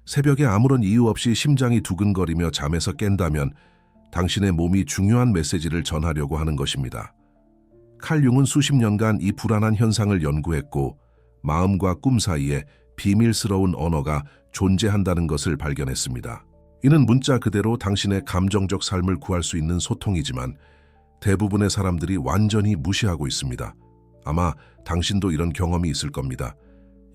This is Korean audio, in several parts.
새벽에 아무런 이유 없이 심장이 두근거리며 잠에서 깬다면 당신의 몸이 중요한 메시지를 전하려고 하는 것입니다. 칼 융은 수십 년간 이 불안한 현상을 연구했고 마음과 꿈 사이에 비밀스러운 언어가 존재한다는 것을 발견했습니다. 이는 문자 그대로 당신의 감정적 삶을 구할 수 있는 소통이지만 대부분의 사람들이 완전히 무시하고 있습니다. 아마 당신도 이런 경험이 있을 겁니다.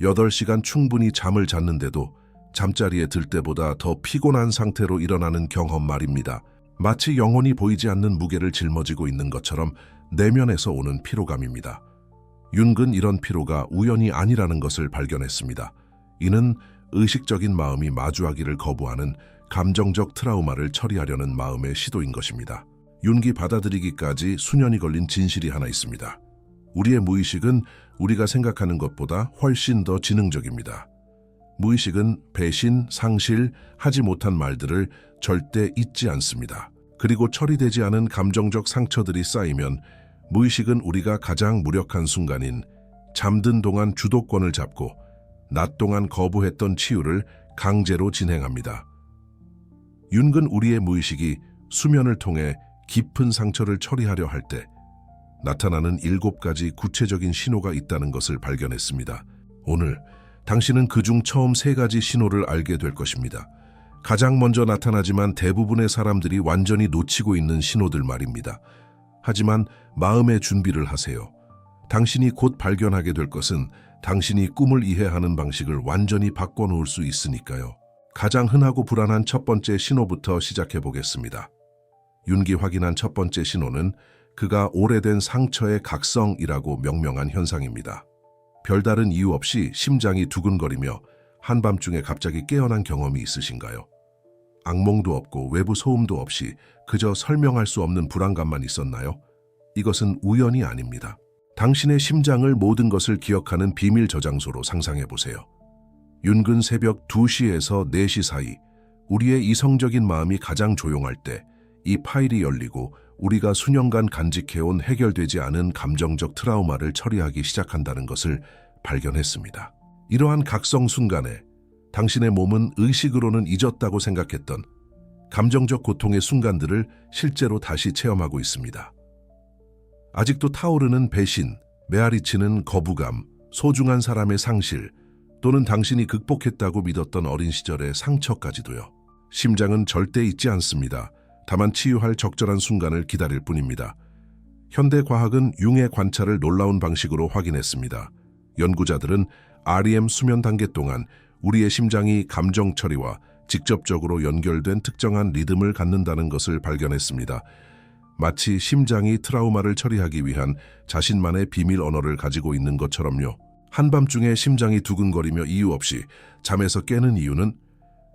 8시간 충분히 잠을 잤는데도 잠자리에 들 때보다 더 피곤한 상태로 일어나는 경험 말입니다. 마치 영혼이 보이지 않는 무게를 짊어지고 있는 것처럼 내면에서 오는 피로감입니다. 윤근 이런 피로가 우연이 아니라는 것을 발견했습니다. 이는 의식적인 마음이 마주하기를 거부하는 감정적 트라우마를 처리하려는 마음의 시도인 것입니다. 윤기 받아들이기까지 수년이 걸린 진실이 하나 있습니다. 우리의 무의식은 우리가 생각하는 것보다 훨씬 더 지능적입니다. 무의식은 배신, 상실, 하지 못한 말들을 절대 잊지 않습니다. 그리고 처리되지 않은 감정적 상처들이 쌓이면 무의식은 우리가 가장 무력한 순간인 잠든 동안 주도권을 잡고 낮 동안 거부했던 치유를 강제로 진행합니다. 윤근 우리의 무의식이 수면을 통해 깊은 상처를 처리하려 할 때 나타나는 7가지 구체적인 신호가 있다는 것을 발견했습니다. 오늘 당신은 그중 처음 3가지 신호를 알게 될 것입니다. 가장 먼저 나타나지만 대부분의 사람들이 완전히 놓치고 있는 신호들 말입니다. 하지만 마음의 준비를 하세요. 당신이 곧 발견하게 될 것은 당신이 꿈을 이해하는 방식을 완전히 바꿔놓을 수 있으니까요. 가장 흔하고 불안한 첫 번째 신호부터 시작해 보겠습니다. 윤기 확인한 첫 번째 신호는 그가 오래된 상처의 각성이라고 명명한 현상입니다. 별다른 이유 없이 심장이 두근거리며 한밤중에 갑자기 깨어난 경험이 있으신가요? 악몽도 없고 외부 소음도 없이 그저 설명할 수 없는 불안감만 있었나요? 이것은 우연이 아닙니다. 당신의 심장을 모든 것을 기억하는 비밀 저장소로 상상해 보세요. 윤근 새벽 2시에서 4시 사이 우리의 이성적인 마음이 가장 조용할 때 이 파일이 열리고 우리가 수년간 간직해온 해결되지 않은 감정적 트라우마를 처리하기 시작한다는 것을 발견했습니다. 이러한 각성 순간에 당신의 몸은 의식으로는 잊었다고 생각했던 감정적 고통의 순간들을 실제로 다시 체험하고 있습니다. 아직도 타오르는 배신, 메아리치는 거부감, 소중한 사람의 상실, 또는 당신이 극복했다고 믿었던 어린 시절의 상처까지도요. 심장은 절대 잊지 않습니다. 다만 치유할 적절한 순간을 기다릴 뿐입니다. 현대 과학은 융의 관찰을 놀라운 방식으로 확인했습니다. 연구자들은 REM 수면 단계 동안 우리의 심장이 감정 처리와 직접적으로 연결된 특정한 리듬을 갖는다는 것을 발견했습니다. 마치 심장이 트라우마를 처리하기 위한 자신만의 비밀 언어를 가지고 있는 것처럼요. 한밤중에 심장이 두근거리며 이유 없이 잠에서 깨는 이유는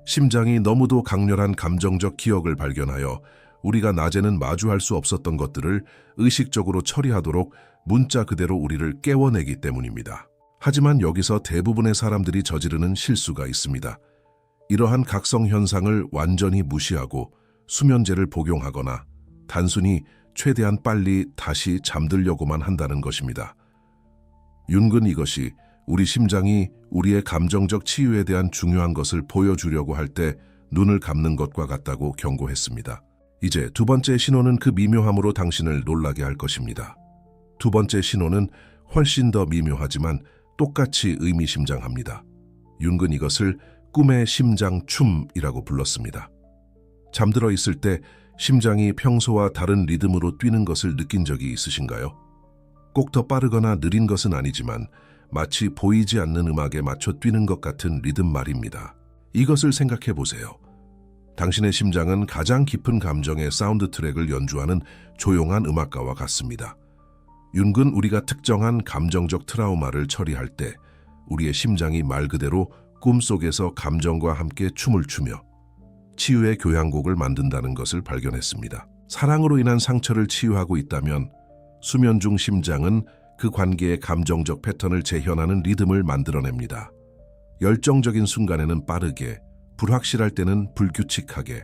심장이 너무도 강렬한 감정적 기억을 발견하여 우리가 낮에는 마주할 수 없었던 것들을 의식적으로 처리하도록 문자 그대로 우리를 깨워내기 때문입니다. 하지만 여기서 대부분의 사람들이 저지르는 실수가 있습니다. 이러한 각성 현상을 완전히 무시하고 수면제를 복용하거나 단순히 최대한 빨리 다시 잠들려고만 한다는 것입니다. 윤근 이것이 우리 심장이 우리의 감정적 치유에 대한 중요한 것을 보여주려고 할 때 눈을 감는 것과 같다고 경고했습니다. 이제 두 번째 신호는 그 미묘함으로 당신을 놀라게 할 것입니다. 두 번째 신호는 훨씬 더 미묘하지만 똑같이 의미심장합니다. 윤근 이것을 꿈의 심장춤이라고 불렀습니다. 잠들어 있을 때 심장이 평소와 다른 리듬으로 뛰는 것을 느낀 적이 있으신가요? 꼭 더 빠르거나 느린 것은 아니지만 마치 보이지 않는 음악에 맞춰 뛰는 것 같은 리듬 말입니다. 이것을 생각해 보세요. 당신의 심장은 가장 깊은 감정의 사운드 트랙을 연주하는 조용한 음악가와 같습니다. 윤근 우리가 특정한 감정적 트라우마를 처리할 때 우리의 심장이 말 그대로 꿈속에서 감정과 함께 춤을 추며 치유의 교향곡을 만든다는 것을 발견했습니다. 사랑으로 인한 상처를 치유하고 있다면 수면 중 심장은 그 관계의 감정적 패턴을 재현하는 리듬을 만들어냅니다. 열정적인 순간에는 빠르게, 불확실할 때는 불규칙하게,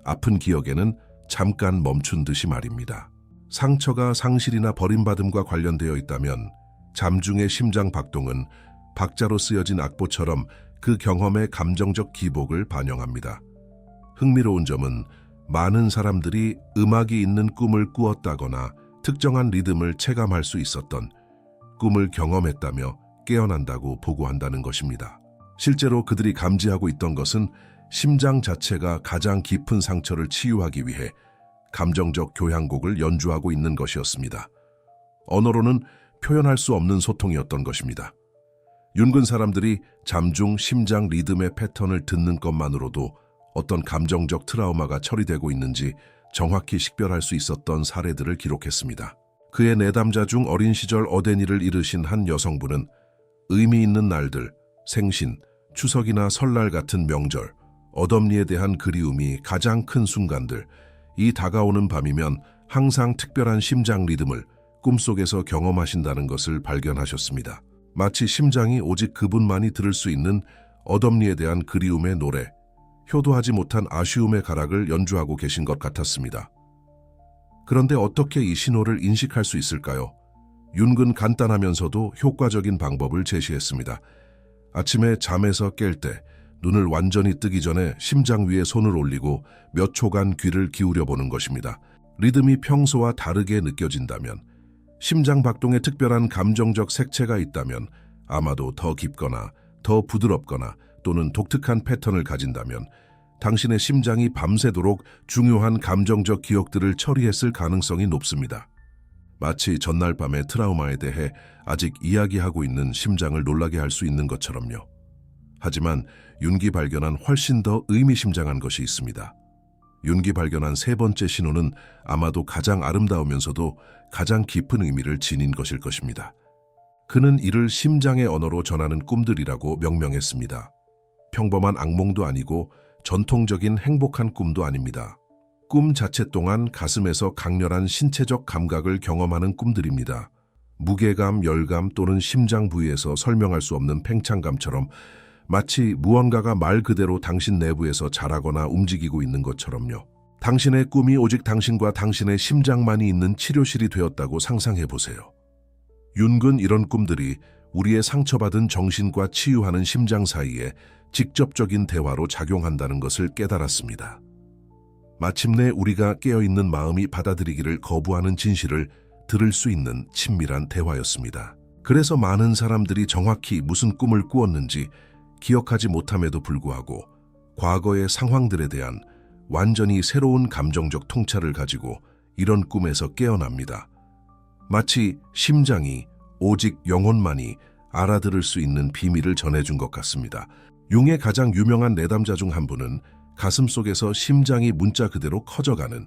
아픈 기억에는 잠깐 멈춘 듯이 말입니다. 상처가 상실이나 버림받음과 관련되어 있다면 잠중의 심장 박동은 박자로 쓰여진 악보처럼 그 경험의 감정적 기복을 반영합니다. 흥미로운 점은 많은 사람들이 음악이 있는 꿈을 꾸었다거나 특정한 리듬을 체감할 수 있었던 꿈을 경험했다며 깨어난다고 보고한다는 것입니다. 실제로 그들이 감지하고 있던 것은 심장 자체가 가장 깊은 상처를 치유하기 위해 감정적 교향곡을 연주하고 있는 것이었습니다. 언어로는 표현할 수 없는 소통이었던 것입니다. 윤근 사람들이 잠중 심장 리듬의 패턴을 듣는 것만으로도 어떤 감정적 트라우마가 처리되고 있는지 정확히 식별할 수 있었던 사례들을 기록했습니다. 그의 내담자 중 어린 시절 어댄이를 잃으신 한 여성분은 의미 있는 날들, 생신, 추석이나 설날 같은 명절, 엇엄니에 대한 그리움이 가장 큰 순간들, 이 다가오는 밤이면 항상 특별한 심장 리듬을 꿈속에서 경험하신다는 것을 발견하셨습니다. 마치 심장이 오직 그분만이 들을 수 있는 엇엄니에 대한 그리움의 노래, 효도하지 못한 아쉬움의 가락을 연주하고 계신 것 같았습니다. 그런데 어떻게 이 신호를 인식할 수 있을까요? 윤근 간단하면서도 효과적인 방법을 제시했습니다. 아침에 잠에서 깰 때 눈을 완전히 뜨기 전에 심장 위에 손을 올리고 몇 초간 귀를 기울여 보는 것입니다. 리듬이 평소와 다르게 느껴진다면, 심장 박동에 특별한 감정적 색채가 있다면, 아마도 더 깊거나 더 부드럽거나 또는 독특한 패턴을 가진다면 당신의 심장이 밤새도록 중요한 감정적 기억들을 처리했을 가능성이 높습니다. 마치 전날 밤의 트라우마에 대해 아직 이야기하고 있는 심장을 놀라게 할 수 있는 것처럼요. 하지만 윤기 발견한 훨씬 더 의미심장한 것이 있습니다. 윤기 발견한 세 번째 신호는 아마도 가장 아름다우면서도 가장 깊은 의미를 지닌 것일 것입니다. 그는 이를 심장의 언어로 전하는 꿈들이라고 명명했습니다. 평범한 악몽도 아니고 전통적인 행복한 꿈도 아닙니다. 꿈 자체 동안 가슴에서 강렬한 신체적 감각을 경험하는 꿈들입니다. 무게감, 열감 또는 심장 부위에서 설명할 수 없는 팽창감처럼 마치 무언가가 말 그대로 당신 내부에서 자라거나 움직이고 있는 것처럼요. 당신의 꿈이 오직 당신과 당신의 심장만이 있는 치료실이 되었다고 상상해 보세요. 윤근 이런 꿈들이 우리의 상처받은 정신과 치유하는 심장 사이에 직접적인 대화로 작용한다는 것을 깨달았습니다. 마침내 우리가 깨어있는 마음이 받아들이기를 거부하는 진실을 들을 수 있는 친밀한 대화였습니다. 그래서 많은 사람들이 정확히 무슨 꿈을 꾸었는지 기억하지 못함에도 불구하고 과거의 상황들에 대한 완전히 새로운 감정적 통찰을 가지고 이런 꿈에서 깨어납니다. 마치 심장이 오직 영혼만이 알아들을 수 있는 비밀을 전해준 것 같습니다. 융의 가장 유명한 내담자 중 한 분은 가슴속에서 심장이 문자 그대로 커져가는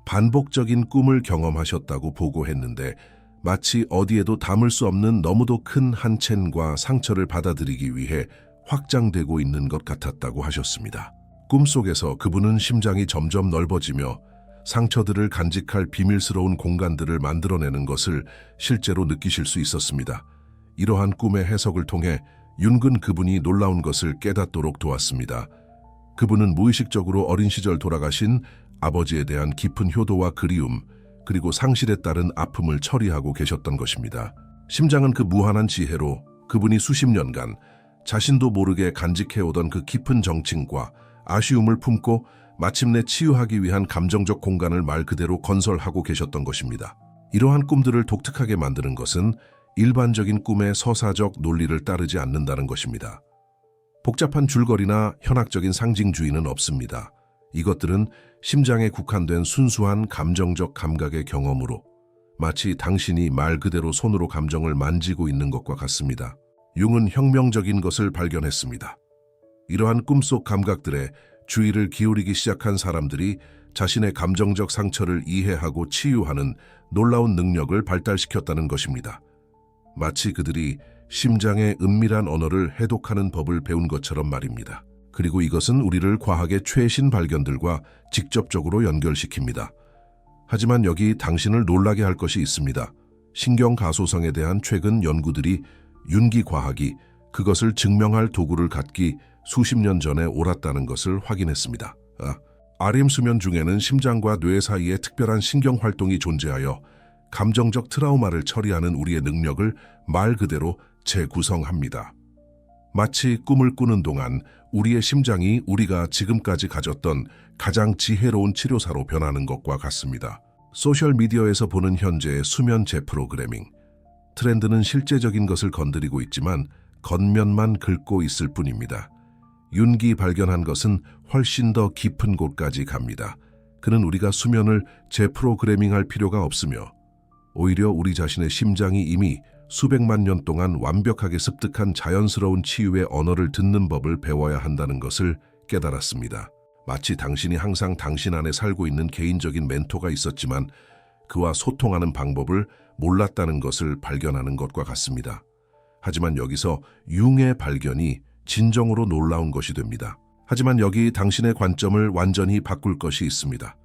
반복적인 꿈을 경험하셨다고 보고했는데, 마치 어디에도 담을 수 없는 너무도 큰 한첸과 상처를 받아들이기 위해 확장되고 있는 것 같았다고 하셨습니다. 꿈속에서 그분은 심장이 점점 넓어지며 상처들을 간직할 비밀스러운 공간들을 만들어내는 것을 실제로 느끼실 수 있었습니다. 이러한 꿈의 해석을 통해 윤근 그분이 놀라운 것을 깨닫도록 도왔습니다. 그분은 무의식적으로 어린 시절 돌아가신 아버지에 대한 깊은 효도와 그리움, 그리고 상실에 따른 아픔을 처리하고 계셨던 것입니다. 심장은 그 무한한 지혜로 그분이 수십 년간 자신도 모르게 간직해오던 그 깊은 정칭과 아쉬움을 품고 마침내 치유하기 위한 감정적 공간을 말 그대로 건설하고 계셨던 것입니다. 이러한 꿈들을 독특하게 만드는 것은 일반적인 꿈의 서사적 논리를 따르지 않는다는 것입니다. 복잡한 줄거리나 현학적인 상징주의는 없습니다. 이것들은 심장에 국한된 순수한 감정적 감각의 경험으로 마치 당신이 말 그대로 손으로 감정을 만지고 있는 것과 같습니다. 융은 혁명적인 것을 발견했습니다. 이러한 꿈속 감각들에 주의를 기울이기 시작한 사람들이 자신의 감정적 상처를 이해하고 치유하는 놀라운 능력을 발달시켰다는 것입니다. 마치 그들이 심장의 은밀한 언어를 해독하는 법을 배운 것처럼 말입니다. 그리고 이것은 우리를 과학의 최신 발견들과 직접적으로 연결시킵니다. 하지만 여기 당신을 놀라게 할 것이 있습니다. 신경가소성에 대한 최근 연구들이 윤기 과학이 그것을 증명할 도구를 갖기 수십 년 전에 옳았다는 것을 확인했습니다. REM 수면 중에는 심장과 뇌 사이에 특별한 신경활동이 존재하여 감정적 트라우마를 처리하는 우리의 능력을 말 그대로 재구성합니다. 마치 꿈을 꾸는 동안 우리의 심장이 우리가 지금까지 가졌던 가장 지혜로운 치료사로 변하는 것과 같습니다. 소셜미디어에서 보는 현재의 수면 재프로그래밍. 트렌드는 실제적인 것을 건드리고 있지만 겉면만 긁고 있을 뿐입니다. 윤기 발견한 것은 훨씬 더 깊은 곳까지 갑니다. 그는 우리가 수면을 재프로그래밍할 필요가 없으며 오히려 우리 자신의 심장이 이미 수백만 년 동안 완벽하게 습득한 자연스러운 치유의 언어를 듣는 법을 배워야 한다는 것을 깨달았습니다. 마치 당신이 항상 당신 안에 살고 있는 개인적인 멘토가 있었지만 그와 소통하는 방법을 몰랐다는 것을 발견하는 것과 같습니다. 하지만 여기서 융의 발견이 진정으로 놀라운 것이 됩니다. 하지만 여기 당신의 관점을 완전히 바꿀 것이 있습니다.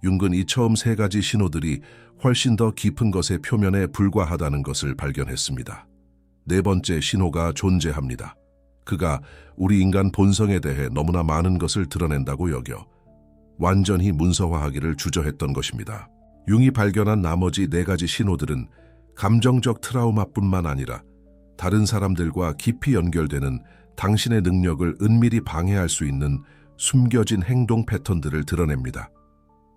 융은 이 처음 세 가지 신호들이 훨씬 더 깊은 것의 표면에 불과하다는 것을 발견했습니다. 네 번째 신호가 존재합니다. 그가 우리 인간 본성에 대해 너무나 많은 것을 드러낸다고 여겨 완전히 문서화하기를 주저했던 것입니다. 융이 발견한 나머지 네 가지 신호들은 감정적 트라우마뿐만 아니라 다른 사람들과 깊이 연결되는 당신의 능력을 은밀히 방해할 수 있는 숨겨진 행동 패턴들을 드러냅니다.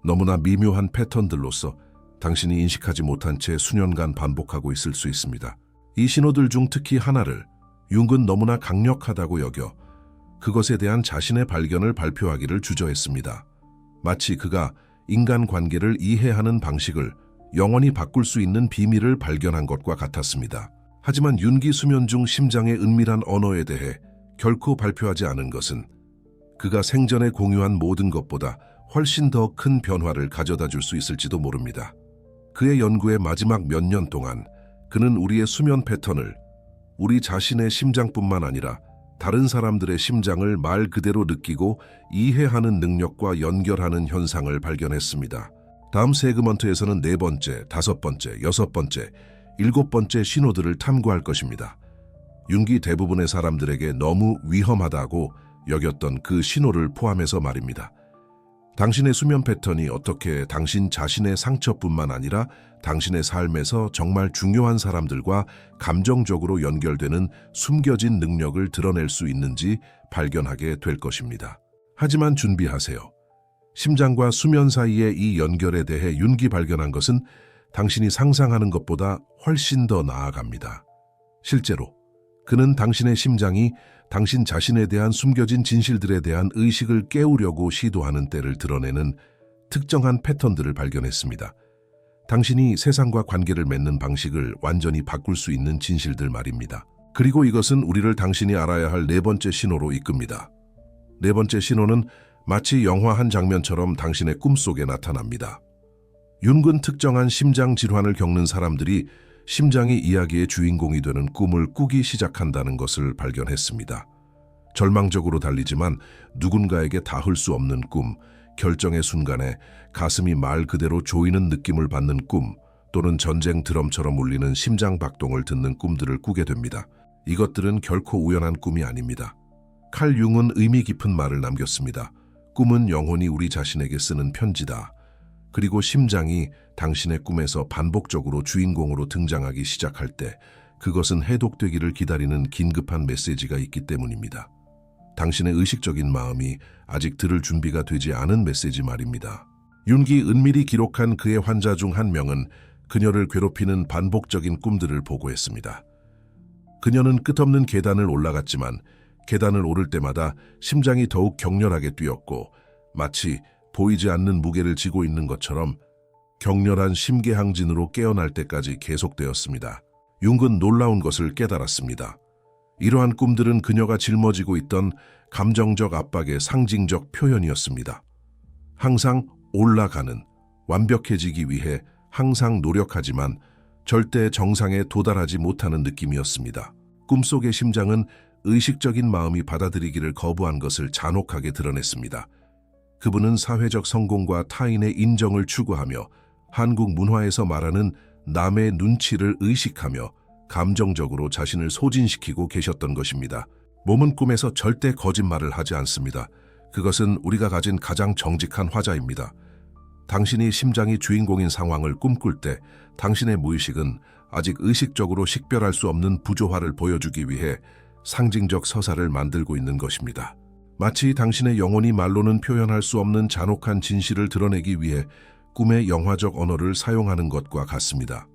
너무나 미묘한 패턴들로서 당신이 인식하지 못한 채 수년간 반복하고 있을 수 있습니다. 이 신호들 중 특히 하나를 융은 너무나 강력하다고 여겨 그것에 대한 자신의 발견을 발표하기를 주저했습니다. 마치 그가 인간관계를 이해하는 방식을 영원히 바꿀 수 있는 비밀을 발견한 것과 같았습니다. 하지만 윤기 수면 중 심장의 은밀한 언어에 대해 결코 발표하지 않은 것은 그가 생전에 공유한 모든 것보다 훨씬 더 큰 변화를 가져다 줄 수 있을지도 모릅니다. 그의 연구의 마지막 몇 년 동안 그는 우리의 수면 패턴을 우리 자신의 심장뿐만 아니라 다른 사람들의 심장을 말 그대로 느끼고 이해하는 능력과 연결하는 현상을 발견했습니다. 다음 세그먼트에서는 네 번째, 다섯 번째, 여섯 번째, 일곱 번째 신호들을 탐구할 것입니다. 융이 대부분의 사람들에게 너무 위험하다고 여겼던 그 신호를 포함해서 말입니다. 당신의 수면 패턴이 어떻게 당신 자신의 상처뿐만 아니라 당신의 삶에서 정말 중요한 사람들과 감정적으로 연결되는 숨겨진 능력을 드러낼 수 있는지 발견하게 될 것입니다. 하지만 준비하세요. 심장과 수면 사이의 이 연결에 대해 윤기 발견한 것은 당신이 상상하는 것보다 훨씬 더 나아갑니다. 실제로 그는 당신의 심장이 당신 자신에 대한 숨겨진 진실들에 대한 의식을 깨우려고 시도하는 때를 드러내는 특정한 패턴들을 발견했습니다. 당신이 세상과 관계를 맺는 방식을 완전히 바꿀 수 있는 진실들 말입니다. 그리고 이것은 우리를 당신이 알아야 할 네 번째 신호로 이끕니다. 네 번째 신호는 마치 영화 한 장면처럼 당신의 꿈속에 나타납니다. 윤은 특정한 심장 질환을 겪는 사람들이 심장이 이야기의 주인공이 되는 꿈을 꾸기 시작한다는 것을 발견했습니다. 절망적으로 달리지만 누군가에게 닿을 수 없는 꿈, 결정의 순간에 가슴이 말 그대로 조이는 느낌을 받는 꿈, 또는 전쟁 드럼처럼 울리는 심장 박동을 듣는 꿈들을 꾸게 됩니다. 이것들은 결코 우연한 꿈이 아닙니다. 칼 융은 의미 깊은 말을 남겼습니다. 꿈은 영혼이 우리 자신에게 쓰는 편지다. 그리고 심장이 당신의 꿈에서 반복적으로 주인공으로 등장하기 시작할 때 그것은 해독되기를 기다리는 긴급한 메시지가 있기 때문입니다. 당신의 의식적인 마음이 아직 들을 준비가 되지 않은 메시지 말입니다. 윤기 은밀히 기록한 그의 환자 중 한 명은 그녀를 괴롭히는 반복적인 꿈들을 보고했습니다. 그녀는 끝없는 계단을 올라갔지만 계단을 오를 때마다 심장이 더욱 격렬하게 뛰었고 마치 보이지 않는 무게를 지고 있는 것처럼 격렬한 심계항진으로 깨어날 때까지 계속되었습니다. 융은 놀라운 것을 깨달았습니다. 이러한 꿈들은 그녀가 짊어지고 있던 감정적 압박의 상징적 표현이었습니다. 항상 올라가는, 완벽해지기 위해 항상 노력하지만 절대 정상에 도달하지 못하는 느낌이었습니다. 꿈속의 심장은 의식적인 마음이 받아들이기를 거부한 것을 잔혹하게 드러냈습니다. 그분은 사회적 성공과 타인의 인정을 추구하며 한국 문화에서 말하는 남의 눈치를 의식하며 감정적으로 자신을 소진시키고 계셨던 것입니다. 몸은 꿈에서 절대 거짓말을 하지 않습니다. 그것은 우리가 가진 가장 정직한 화자입니다. 당신이 심장이 주인공인 상황을 꿈꿀 때 당신의 무의식은 아직 의식적으로 식별할 수 없는 부조화를 보여주기 위해 상징적 서사를 만들고 있는 것입니다. 마치 당신의 영혼이 말로는 표현할 수 없는 잔혹한 진실을 드러내기 위해 꿈의 영화적 언어를 사용하는 것과 같습니다.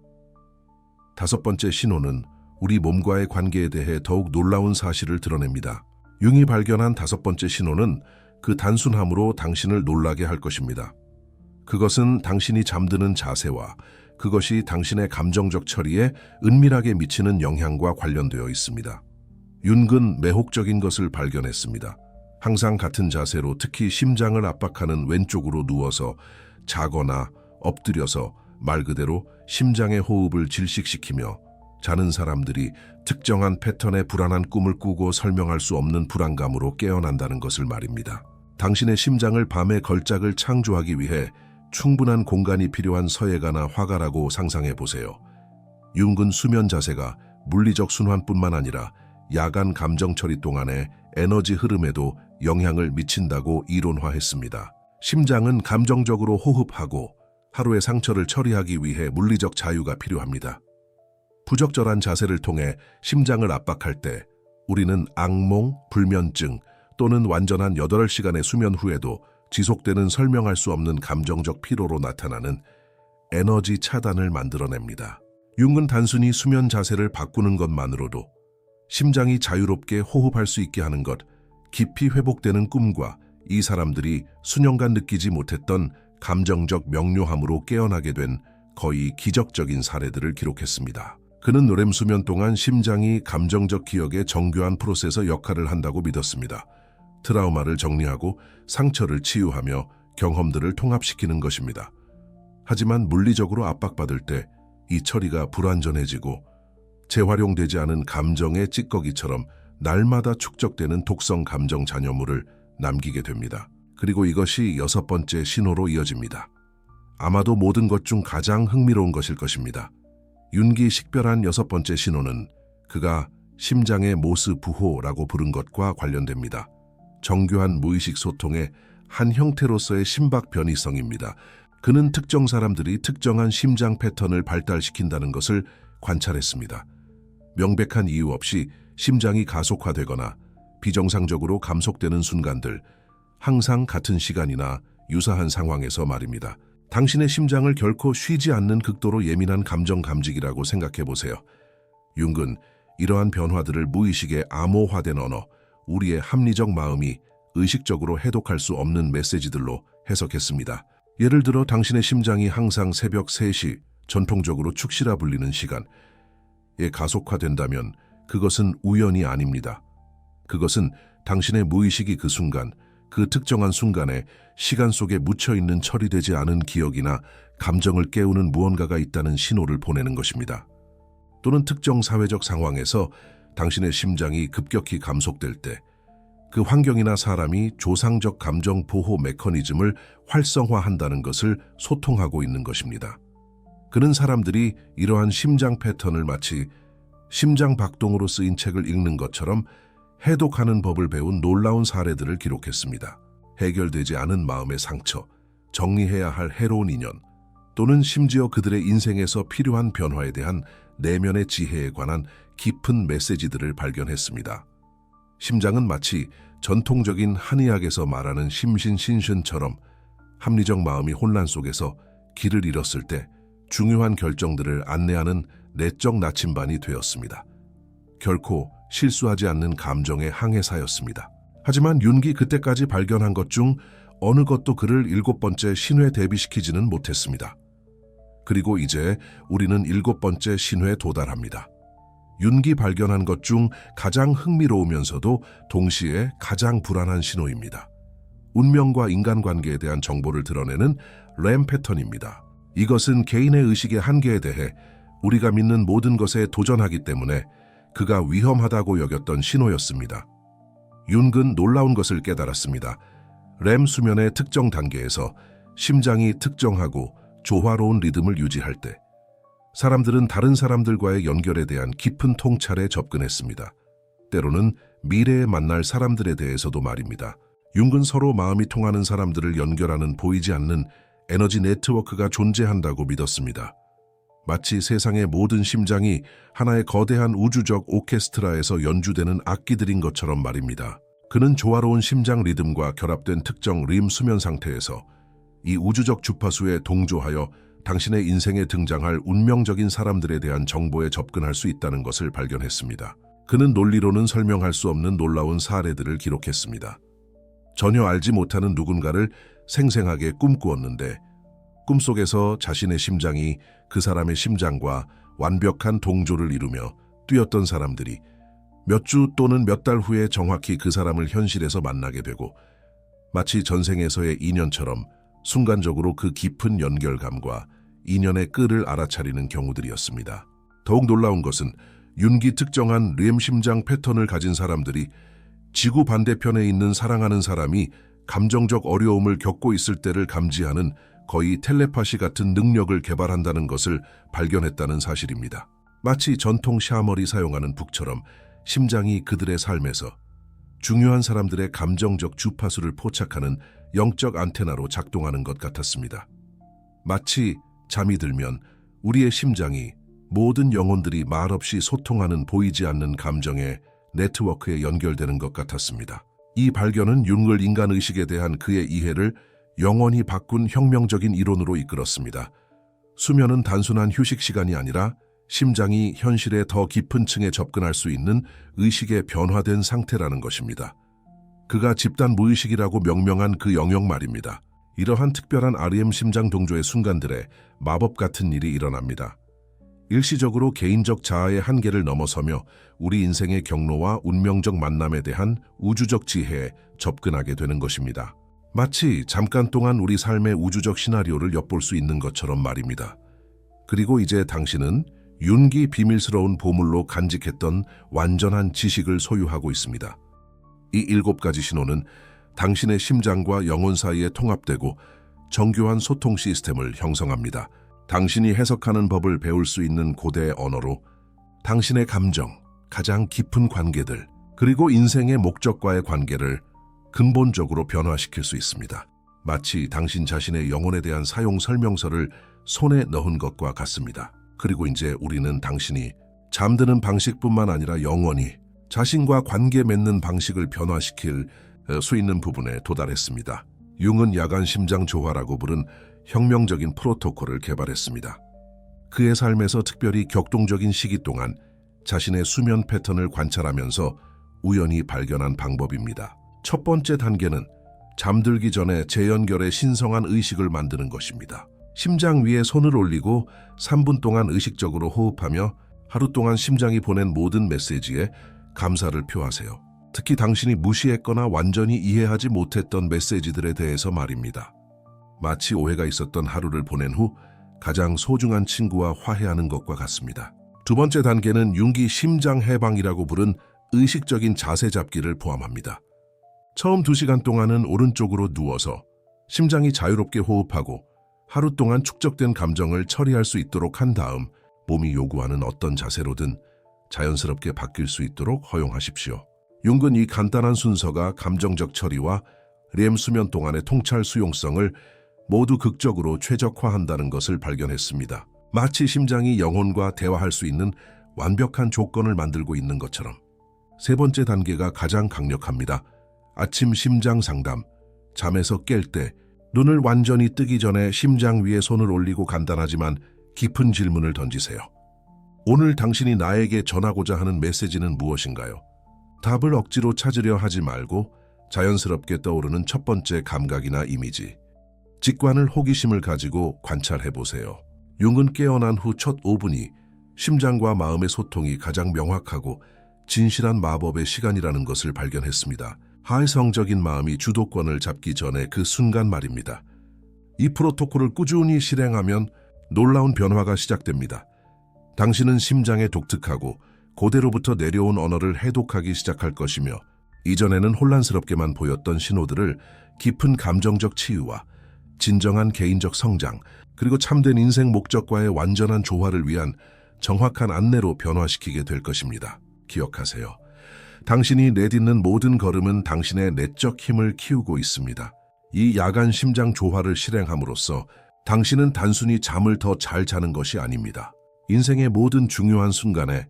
다섯 번째 신호는 우리 몸과의 관계에 대해 더욱 놀라운 사실을 드러냅니다. 융이 발견한 다섯 번째 신호는 그 단순함으로 당신을 놀라게 할 것입니다. 그것은 당신이 잠드는 자세와 그것이 당신의 감정적 처리에 은밀하게 미치는 영향과 관련되어 있습니다. 융은 매혹적인 것을 발견했습니다. 항상 같은 자세로 특히 심장을 압박하는 왼쪽으로 누워서 자거나 엎드려서 말 그대로 심장의 호흡을 질식시키며 자는 사람들이 특정한 패턴의 불안한 꿈을 꾸고 설명할 수 없는 불안감으로 깨어난다는 것을 말입니다. 당신의 심장을 밤에 걸작을 창조하기 위해 충분한 공간이 필요한 서예가나 화가라고 상상해 보세요. 융은 수면 자세가 물리적 순환뿐만 아니라 야간 감정 처리 동안의 에너지 흐름에도 영향을 미친다고 이론화했습니다. 심장은 감정적으로 호흡하고 하루의 상처를 처리하기 위해 물리적 자유가 필요합니다. 부적절한 자세를 통해 심장을 압박할 때 우리는 악몽, 불면증 또는 완전한 8시간의 수면 후에도 지속되는 설명할 수 없는 감정적 피로로 나타나는 에너지 차단을 만들어냅니다. 융은 단순히 수면 자세를 바꾸는 것만으로도 심장이 자유롭게 호흡할 수 있게 하는 것, 깊이 회복되는 꿈과 이 사람들이 수년간 느끼지 못했던 감정적 명료함으로 깨어나게 된 거의 기적적인 사례들을 기록했습니다. 그는 노렘 수면 동안 심장이 감정적 기억의 정교한 프로세서 역할을 한다고 믿었습니다. 트라우마를 정리하고 상처를 치유하며 경험들을 통합시키는 것입니다. 하지만 물리적으로 압박받을 때 이 처리가 불완전해지고 재활용되지 않은 감정의 찌꺼기처럼 날마다 축적되는 독성 감정 잔여물을 남기게 됩니다. 그리고 이것이 여섯 번째 신호로 이어집니다. 아마도 모든 것 중 가장 흥미로운 것일 것입니다. 융이 식별한 여섯 번째 신호는 그가 심장의 모스 부호라고 부른 것과 관련됩니다. 정교한 무의식 소통의 한 형태로서의 심박 변이성입니다. 그는 특정 사람들이 특정한 심장 패턴을 발달시킨다는 것을 관찰했습니다. 명백한 이유 없이 심장이 가속화되거나 비정상적으로 감속되는 순간들, 항상 같은 시간이나 유사한 상황에서 말입니다. 당신의 심장을 결코 쉬지 않는 극도로 예민한 감정 감지기라고 생각해 보세요. 융은 이러한 변화들을 무의식의 암호화된 언어, 우리의 합리적 마음이 의식적으로 해독할 수 없는 메시지들로 해석했습니다. 예를 들어 당신의 심장이 항상 새벽 3시, 전통적으로 축시라 불리는 시간에 가속화된다면 그것은 우연이 아닙니다. 그것은 당신의 무의식이 그 순간, 그 특정한 순간에 시간 속에 묻혀있는 처리되지 않은 기억이나 감정을 깨우는 무언가가 있다는 신호를 보내는 것입니다. 또는 특정 사회적 상황에서 당신의 심장이 급격히 감속될 때 그 환경이나 사람이 조상적 감정 보호 메커니즘을 활성화한다는 것을 소통하고 있는 것입니다. 그는 사람들이 이러한 심장 패턴을 마치 심장 박동으로 쓰인 책을 읽는 것처럼 해독하는 법을 배운 놀라운 사례들을 기록했습니다. 해결되지 않은 마음의 상처, 정리해야 할 해로운 인연, 또는 심지어 그들의 인생에서 필요한 변화에 대한 내면의 지혜에 관한 깊은 메시지들을 발견했습니다. 심장은 마치 전통적인 한의학에서 말하는 심신신신처럼 합리적 마음이 혼란 속에서 길을 잃었을 때 중요한 결정들을 안내하는 내적 나침반이 되었습니다. 결코 실수하지 않는 감정의 항해사였습니다. 하지만 융이 그때까지 발견한 것 중 어느 것도 그를 7번째 신호에 대비시키지는 못했습니다. 그리고 이제 우리는 7번째 신호에 도달합니다. 융이 발견한 것 중 가장 흥미로우면서도 동시에 가장 불안한 신호입니다. 운명과 인간관계에 대한 정보를 드러내는 램 패턴입니다. 이것은 개인의 의식의 한계에 대해 우리가 믿는 모든 것에 도전하기 때문에 그가 위험하다고 여겼던 신호였습니다. 융은 놀라운 것을 깨달았습니다. 램 수면의 특정 단계에서 심장이 특정하고 조화로운 리듬을 유지할 때 사람들은 다른 사람들과의 연결에 대한 깊은 통찰에 접근했습니다. 때로는 미래에 만날 사람들에 대해서도 말입니다. 융은 서로 마음이 통하는 사람들을 연결하는 보이지 않는 에너지 네트워크가 존재한다고 믿었습니다. 마치 세상의 모든 심장이 하나의 거대한 우주적 오케스트라에서 연주되는 악기들인 것처럼 말입니다. 그는 조화로운 심장 리듬과 결합된 특정 림 수면 상태에서 이 우주적 주파수에 동조하여 당신의 인생에 등장할 운명적인 사람들에 대한 정보에 접근할 수 있다는 것을 발견했습니다. 그는 논리로는 설명할 수 없는 놀라운 사례들을 기록했습니다. 전혀 알지 못하는 누군가를 생생하게 꿈꾸었는데 꿈속에서 자신의 심장이 그 사람의 심장과 완벽한 동조를 이루며 뛰었던 사람들이 몇 주 또는 몇 달 후에 정확히 그 사람을 현실에서 만나게 되고 마치 전생에서의 인연처럼 순간적으로 그 깊은 연결감과 인연의 끈을 알아차리는 경우들이었습니다. 더욱 놀라운 것은 윤기 특정한 렘 심장 패턴을 가진 사람들이 지구 반대편에 있는 사랑하는 사람이 감정적 어려움을 겪고 있을 때를 감지하는 거의 텔레파시 같은 능력을 개발한다는 것을 발견했다는 사실입니다. 마치 전통 샤머리 사용하는 북처럼 심장이 그들의 삶에서 중요한 사람들의 감정적 주파수를 포착하는 영적 안테나로 작동하는 것 같았습니다. 마치 잠이 들면 우리의 심장이 모든 영혼들이 말없이 소통하는 보이지 않는 감정의 네트워크에 연결되는 것 같았습니다. 이 발견은 융을 인간의식에 대한 그의 이해를 영원히 바꾼 혁명적인 이론으로 이끌었습니다. 수면은 단순한 휴식 시간이 아니라 심장이 현실의 더 깊은 층에 접근할 수 있는 의식의 변화된 상태라는 것입니다. 그가 집단 무의식이라고 명명한 그 영역 말입니다. 이러한 특별한 REM 심장 동조의 순간들에 마법 같은 일이 일어납니다. 일시적으로 개인적 자아의 한계를 넘어서며 우리 인생의 경로와 운명적 만남에 대한 우주적 지혜에 접근하게 되는 것입니다. 마치 잠깐 동안 우리 삶의 우주적 시나리오를 엿볼 수 있는 것처럼 말입니다. 그리고 이제 당신은 윤기 비밀스러운 보물로 간직했던 완전한 지식을 소유하고 있습니다. 이 7가지 신호는 당신의 심장과 영혼 사이에 통합되고 정교한 소통 시스템을 형성합니다. 당신이 해석하는 법을 배울 수 있는 고대의 언어로 당신의 감정, 가장 깊은 관계들, 그리고 인생의 목적과의 관계를 근본적으로 변화시킬 수 있습니다. 마치 당신 자신의 영혼에 대한 사용 설명서를 손에 넣은 것과 같습니다. 그리고 이제 우리는 당신이 잠드는 방식뿐만 아니라 영원히 자신과 관계 맺는 방식을 변화시킬 수 있는 부분에 도달했습니다. 융은 야간 심장 조화라고 부른 혁명적인 프로토콜을 개발했습니다. 그의 삶에서 특별히 격동적인 시기 동안 자신의 수면 패턴을 관찰하면서 우연히 발견한 방법입니다. 첫 번째 단계는 잠들기 전에 재연결의 신성한 의식을 만드는 것입니다. 심장 위에 손을 올리고 3분 동안 의식적으로 호흡하며 하루 동안 심장이 보낸 모든 메시지에 감사를 표하세요. 특히 당신이 무시했거나 완전히 이해하지 못했던 메시지들에 대해서 말입니다. 마치 오해가 있었던 하루를 보낸 후 가장 소중한 친구와 화해하는 것과 같습니다. 두 번째 단계는 윤기 심장 해방이라고 부른 의식적인 자세 잡기를 포함합니다. 처음 2시간 동안은 오른쪽으로 누워서 심장이 자유롭게 호흡하고 하루 동안 축적된 감정을 처리할 수 있도록 한 다음 몸이 요구하는 어떤 자세로든 자연스럽게 바뀔 수 있도록 허용하십시오. 융은 이 간단한 순서가 감정적 처리와 REM 수면 동안의 통찰 수용성을 모두 극적으로 최적화한다는 것을 발견했습니다. 마치 심장이 영혼과 대화할 수 있는 완벽한 조건을 만들고 있는 것처럼. 세 번째 단계가 가장 강력합니다. 아침 심장 상담. 잠에서 깰 때 눈을 완전히 뜨기 전에 심장 위에 손을 올리고 간단하지만 깊은 질문을 던지세요. 오늘 당신이 나에게 전하고자 하는 메시지는 무엇인가요? 답을 억지로 찾으려 하지 말고 자연스럽게 떠오르는 첫 번째 감각이나 이미지, 직관을 호기심을 가지고 관찰해 보세요. 융은 깨어난 후 첫 5분이 심장과 마음의 소통이 가장 명확하고 진실한 마법의 시간이라는 것을 발견했습니다. 하이성적인 마음이 주도권을 잡기 전에 그 순간 말입니다. 이 프로토콜을 꾸준히 실행하면 놀라운 변화가 시작됩니다. 당신은 심장에 독특하고 고대로부터 내려온 언어를 해독하기 시작할 것이며 이전에는 혼란스럽게만 보였던 신호들을 깊은 감정적 치유와 진정한 개인적 성장, 그리고 참된 인생 목적과의 완전한 조화를 위한 정확한 안내로 변화시키게 될 것입니다. 기억하세요. 당신이 내딛는 모든 걸음은 당신의 내적 힘을 키우고 있습니다. 이 야간 심장 조화를 실행함으로써 당신은 단순히 잠을 더 잘 자는 것이 아닙니다. 인생의 모든 중요한 순간에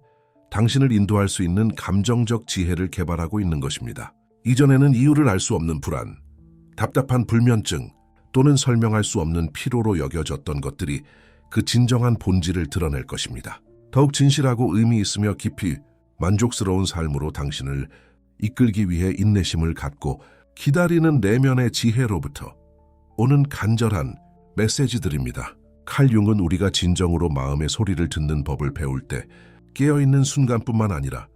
당신을 인도할 수 있는 감정적 지혜를 개발하고 있는 것입니다. 이전에는 이유를 알 수 없는 불안, 답답한 불면증 또는 설명할 수 없는 피로로 여겨졌던 것들이 그 진정한 본질을 드러낼 것입니다. 더욱 진실하고 의미 있으며 깊이 만족스러운 삶으로 당신을 이끌기 위해 인내심을 갖고 기다리는 내면의 지혜로부터 오는 간절한 메시지들입니다. 칼 융은 우리가 진정으로 마음의 소리를 듣는 법을 배울 때 깨어있는 순간뿐만 아니라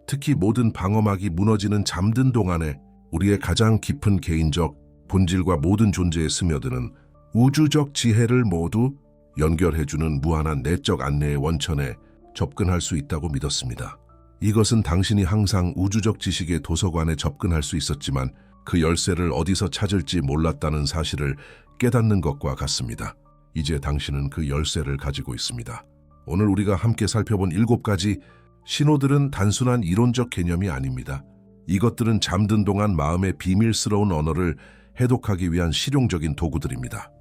특히 모든 방어막이 무너지는 잠든 동안에 우리의 가장 깊은 개인적 본질과 모든 존재에 스며드는 우주적 지혜를 모두 연결해주는 무한한 내적 안내의 원천에 접근할 수 있다고 믿었습니다. 이것은 당신이 항상 우주적 지식의 도서관에 접근할 수 있었지만 그 열쇠를 어디서 찾을지 몰랐다는 사실을 깨닫는 것과 같습니다. 이제 당신은 그 열쇠를 가지고 있습니다. 오늘 우리가 함께 살펴본 7가지 신호들은 단순한 이론적 개념이 아닙니다. 이것들은 잠든 동안 마음의 비밀스러운 언어를 해독하기 위한 실용적인 도구들입니다.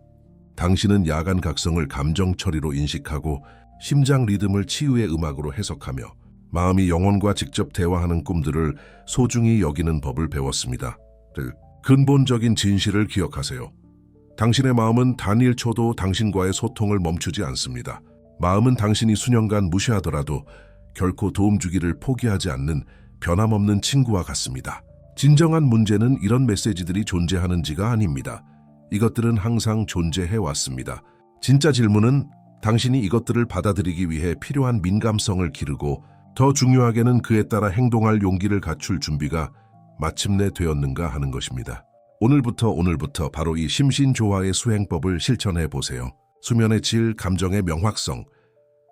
당신은 야간 각성을 감정 처리로 인식하고 심장 리듬을 치유의 음악으로 해석하며 마음이 영혼과 직접 대화하는 꿈들을 소중히 여기는 법을 배웠습니다. 근본적인 진실을 기억하세요. 당신의 마음은 단 1초도 당신과의 소통을 멈추지 않습니다. 마음은 당신이 수년간 무시하더라도 결코 도움 주기를 포기하지 않는 변함없는 친구와 같습니다. 진정한 문제는 이런 메시지들이 존재하는지가 아닙니다. 이것들은 항상 존재해 왔습니다. 진짜 질문은 당신이 이것들을 받아들이기 위해 필요한 민감성을 기르고 더 중요하게는 그에 따라 행동할 용기를 갖출 준비가 마침내 되었는가 하는 것입니다. 오늘부터 바로 이 심신조화의 수행법을 실천해 보세요. 수면의 질, 감정의 명확성,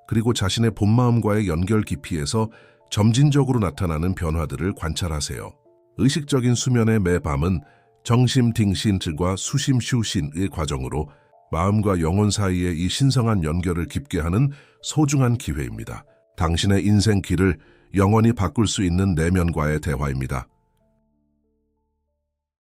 그리고 자신의 본마음과의 연결 깊이에서 점진적으로 나타나는 변화들을 관찰하세요. 의식적인 수면의 매 밤은 정심딩신과 수심휴신의 과정으로 마음과 영혼 사이의 이 신성한 연결을 깊게 하는 소중한 기회입니다. 당신의 인생 길을 영원히 바꿀 수 있는 내면과의 대화입니다.